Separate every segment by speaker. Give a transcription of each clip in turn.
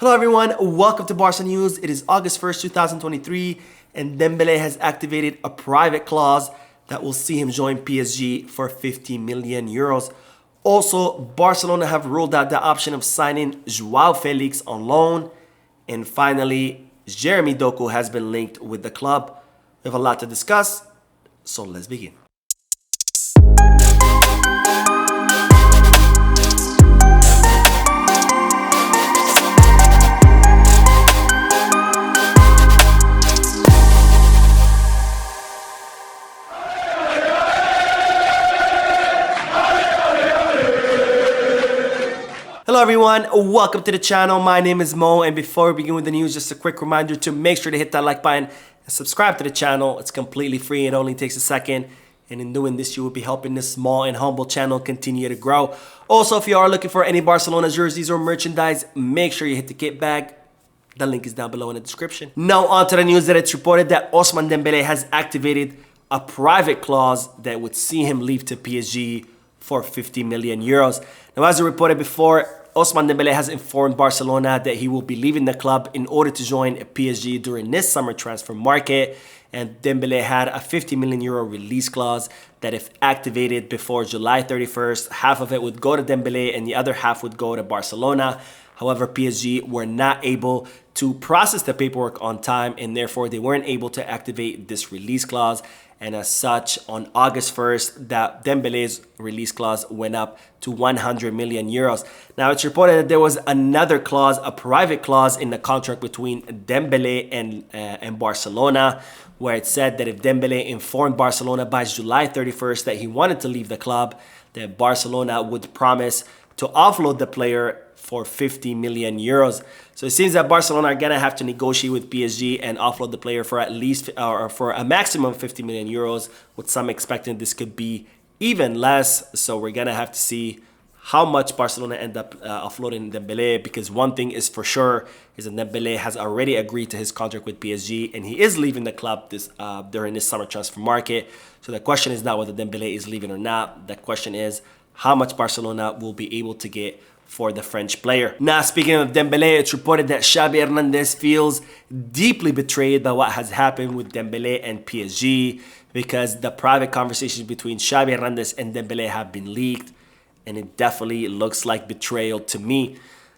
Speaker 1: Hello everyone, welcome to Barca News. It is August 1st, 2023, and Dembele has activated a private clause that will see him join PSG for 50 million euros. Also, Barcelona have ruled out the option of signing Joao Felix on loan. And finally, Jeremy Doku has been linked with the club. We have a lot to discuss, so let's begin. Hello everyone, welcome to the channel. My name is Mo, and before we begin with the news, just a quick reminder to make sure to hit that like button and subscribe to the channel. It's completely free, it only takes a second, and in doing this you will be helping this small and humble channel continue to grow. Also, if you are looking for any Barcelona jerseys or merchandise, make sure you hit the kit bag. The link is down below in the description. Now on to the news that it's reported that Ousmane Dembele has activated a private clause that would see him leave to PSG for 50 million euros. Now, as I reported before, Ousmane Dembele has informed Barcelona that he will be leaving the club in order to join PSG during this summer transfer market. And Dembele had a 50 million euro release clause that, if activated before July 31st, half of it would go to Dembele and the other half would go to Barcelona. However, PSG were not able to process the paperwork on time, and therefore they weren't able to activate this release clause. And as such, on August 1st, that Dembele's release clause went up to 100 million euros. Now, it's reported that there was another clause, a private clause in the contract between Dembele and Barcelona, where it said that if Dembele informed Barcelona by July 31st that he wanted to leave the club, that Barcelona would promise to offload the player for 50 million euros. So it seems that Barcelona are gonna have to negotiate with PSG and offload the player for at least or for a maximum of 50 million euros, with some expecting this could be even less. So we're gonna have to see how much Barcelona end up offloading Dembele, because one thing is for sure is that Dembele has already agreed to his contract with PSG and he is leaving the club during this summer transfer market. So the question is not whether Dembele is leaving or not. The question is how much Barcelona will be able to get for the French player. Now, speaking of Dembele, it's reported that Xavi Hernandez feels deeply betrayed by what has happened with Dembele and PSG, because the private conversations between Xavi Hernandez and Dembele have been leaked, and it definitely looks like betrayal to me.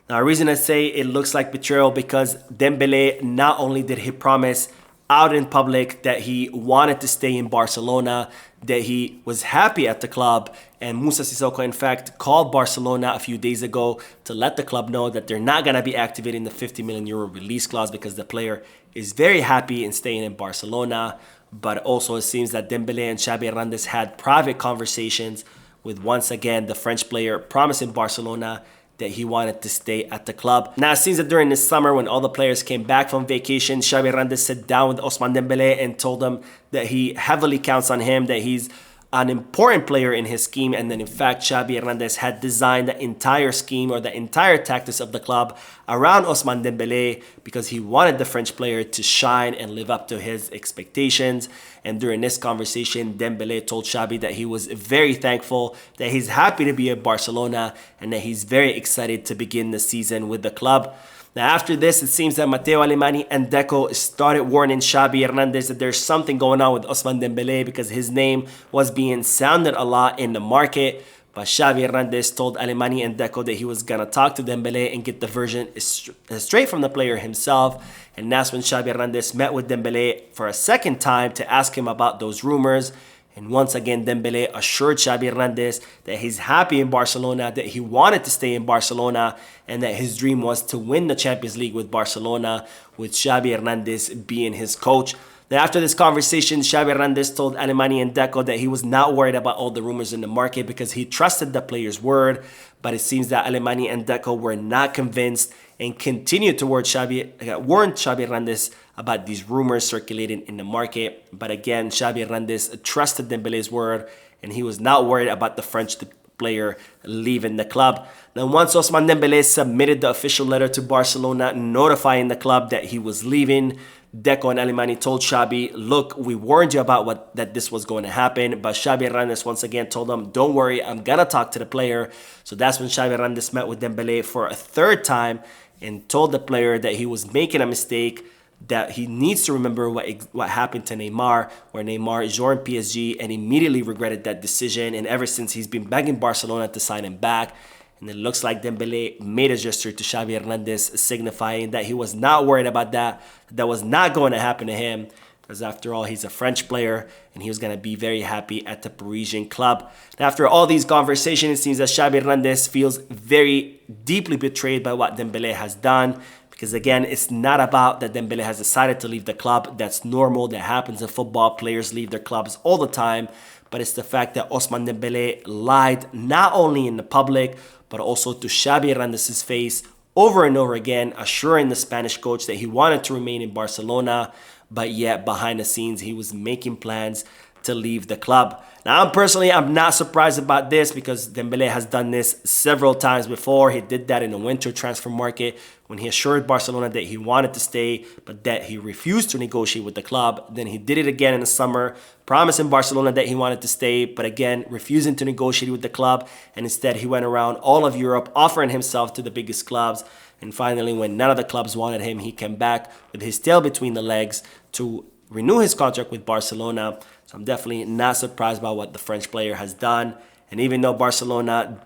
Speaker 1: Now, the reason I say it looks like betrayal because Dembele, not only did he promise out in public that he wanted to stay in Barcelona, that he was happy at the club, and Moussa Sissoko in fact called Barcelona a few days ago to let the club know that they're not going to be activating the 50 million euro release clause because the player is very happy in staying in Barcelona. But also it seems that Dembele and Xavi Hernandez had private conversations with, once again, the French player promising Barcelona that he wanted to stay at the club. Now, it seems that during this summer, when all the players came back from vacation, Xavi Hernandez sat down with Ousmane Dembele and told him that he heavily counts on him, that he's an important player in his scheme, and then in fact Xavi Hernandez had designed the entire scheme or the entire tactics of the club around Ousmane Dembele because he wanted the French player to shine and live up to his expectations. And during this conversation, Dembele told Xavi that he was very thankful, that he's happy to be at Barcelona, and that he's very excited to begin the season with the club. Now, after this, it seems that Matteo Alemany and Deco started warning Xavi Hernandez that there's something going on with Ousmane Dembele because his name was being sounded a lot in the market. But Xavi Hernandez told Alemany and Deco that he was going to talk to Dembele and get the version straight from the player himself. And that's when Xavi Hernandez met with Dembele for a second time to ask him about those rumors. And once again, Dembele assured Xavi Hernandez that he's happy in Barcelona, that he wanted to stay in Barcelona, and that his dream was to win the Champions League with Barcelona, with Xavi Hernandez being his coach. Then after this conversation, Xavi Hernandez told Alemany and Deco that he was not worried about all the rumors in the market because he trusted the player's word. But it seems that Alemany and Deco were not convinced and continued to warn Xavi Hernandez about these rumors circulating in the market. But again, Xavi Hernandez trusted Dembele's word and he was not worried about the French player leaving the club. Now, once Ousmane Dembele submitted the official letter to Barcelona notifying the club that he was leaving, Deco and Alemany told Xavi, look, we warned you about that this was going to happen, but Xavi Hernandez once again told them, don't worry, I'm going to talk to the player. So that's when Xavi Hernandez met with Dembele for a third time, and told the player that he was making a mistake, that he needs to remember what happened to Neymar, where Neymar joined PSG and immediately regretted that decision. And ever since, he's been begging Barcelona to sign him back. And it looks like Dembele made a gesture to Xavi Hernandez, signifying that he was not worried about that. That was not going to happen to him, because after all, he's a French player and he was going to be very happy at the Parisian club. And after all these conversations, it seems that Xavi Hernandez feels very deeply betrayed by what Dembele has done. Because again, it's not about that Dembele has decided to leave the club. That's normal. That happens in football. Players leave their clubs all the time. But it's the fact that Ousmane Dembele lied not only in the public, but also to Xavi Hernandez's face over and over again, assuring the Spanish coach that he wanted to remain in Barcelona. But yet, behind the scenes, he was making plans to leave the club. Now, I'm not surprised about this, because Dembele has done this several times before. He did that in the winter transfer market when he assured Barcelona that he wanted to stay, but that he refused to negotiate with the club. Then he did it again in the summer, promising Barcelona that he wanted to stay, but again, refusing to negotiate with the club. And instead, he went around all of Europe, offering himself to the biggest clubs. And finally, when none of the clubs wanted him, he came back with his tail between the legs to renew his contract with Barcelona. So I'm definitely not surprised by what the French player has done. And even though Barcelona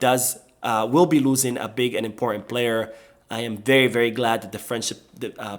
Speaker 1: will be losing a big and important player, I am very, very glad that the French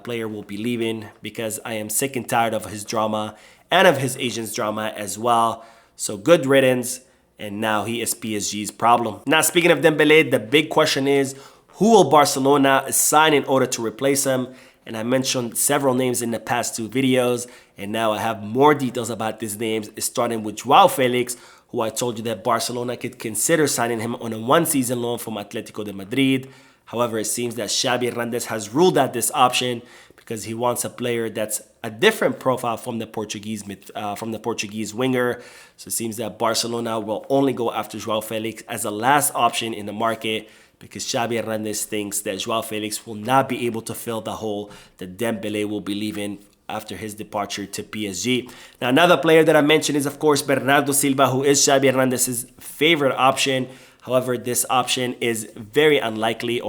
Speaker 1: player will be leaving, because I am sick and tired of his drama and of his agent's drama as well. So good riddance, and now he is PSG's problem. Now, speaking of Dembele, the big question is, who will Barcelona sign in order to replace him? And I mentioned several names in the past two videos, and now I have more details about these names, starting with Joao Felix, who I told you that Barcelona could consider signing him on a one-season loan from Atletico de Madrid. However, it seems that Xavi Hernandez has ruled out this option, because he wants a player that's a different profile from the Portuguese winger. So it seems that Barcelona will only go after Joao Felix as a last option in the market, because Xavi Hernandez thinks that Joao Felix will not be able to fill the hole that Dembele will be leaving after his departure to PSG. Now, another player that I mentioned is, of course, Bernardo Silva, who is Xavi Hernandez's favorite option. However, this option is very unlikely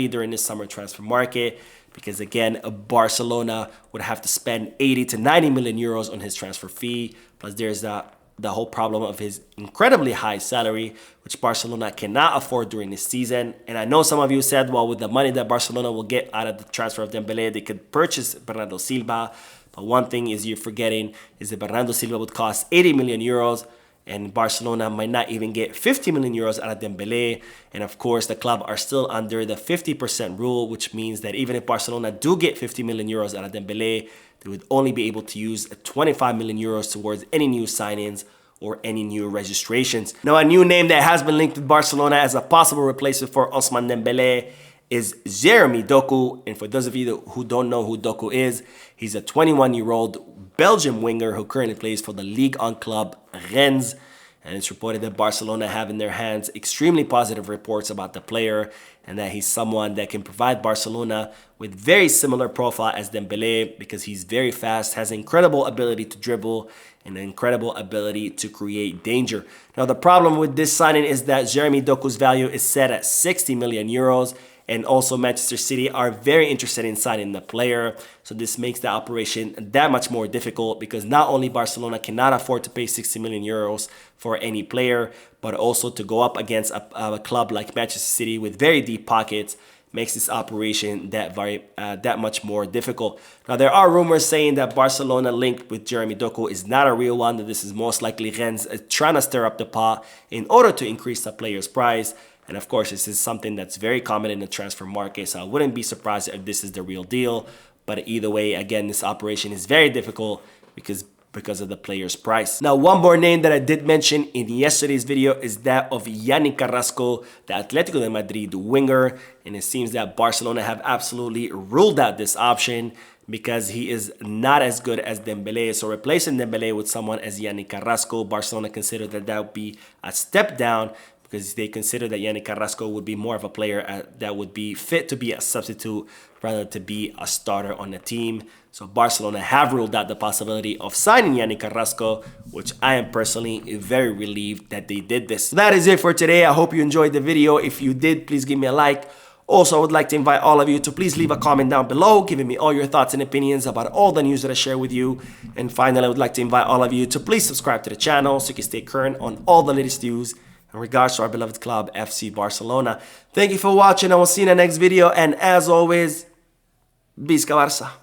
Speaker 1: during this summer transfer market, because again, Barcelona would have to spend 80 to 90 million euros on his transfer fee. Plus, there's the whole problem of his incredibly high salary, which Barcelona cannot afford during this season. And I know some of you said, well, with the money that Barcelona will get out of the transfer of Dembele, they could purchase Bernardo Silva. But one thing is you're forgetting is that Bernardo Silva would cost 80 million euros, and Barcelona might not even get 50 million euros out of Dembele. And of course, the club are still under the 50% rule, which means that even if Barcelona do get 50 million euros out of Dembele, they would only be able to use 25 million euros towards any new signings or any new registrations. Now, a new name that has been linked with Barcelona as a possible replacement for Ousmane Dembele is Jeremy Doku. And for those of you who don't know who Doku is, he's a 21-year-old Belgian winger who currently plays for the Ligue 1 club Rennes. And it's reported that Barcelona have in their hands extremely positive reports about the player, and that he's someone that can provide Barcelona with very similar profile as Dembele, because he's very fast, has incredible ability to dribble, and an incredible ability to create danger. Now, the problem with this signing is that Jeremy Doku's value is set at 60 million euros. And also Manchester City are very interested in signing the player. So this makes the operation that much more difficult, because not only Barcelona cannot afford to pay 60 million euros for any player, but also to go up against a club like Manchester City with very deep pockets makes this operation that much more difficult. Now, there are rumors saying that Barcelona linked with Jeremy Doku is not a real one, that this is most likely Rennes trying to stir up the pot in order to increase the player's price. And of course, this is something that's very common in the transfer market, so I wouldn't be surprised if this is the real deal. But either way, again, this operation is very difficult because of the player's price. Now, one more name that I did mention in yesterday's video is that of Yani Carrasco, the Atletico de Madrid winger. And it seems that Barcelona have absolutely ruled out this option, because he is not as good as Dembele. So replacing Dembele with someone as Yani Carrasco, Barcelona considered that would be a step down, because they consider that Yani Carrasco would be more of a player that would be fit to be a substitute rather than to be a starter on the team. So Barcelona have ruled out the possibility of signing Yani Carrasco, which I am personally very relieved that they did this. So that is it for today. I hope you enjoyed the video. If you did, please give me a like. Also, I would like to invite all of you to please leave a comment down below, giving me all your thoughts and opinions about all the news that I share with you. And finally, I would like to invite all of you to please subscribe to the channel so you can stay current on all the latest news in regards to our beloved club, FC Barcelona. Thank you for watching, and we'll see you in the next video. And as always, Visca Barça.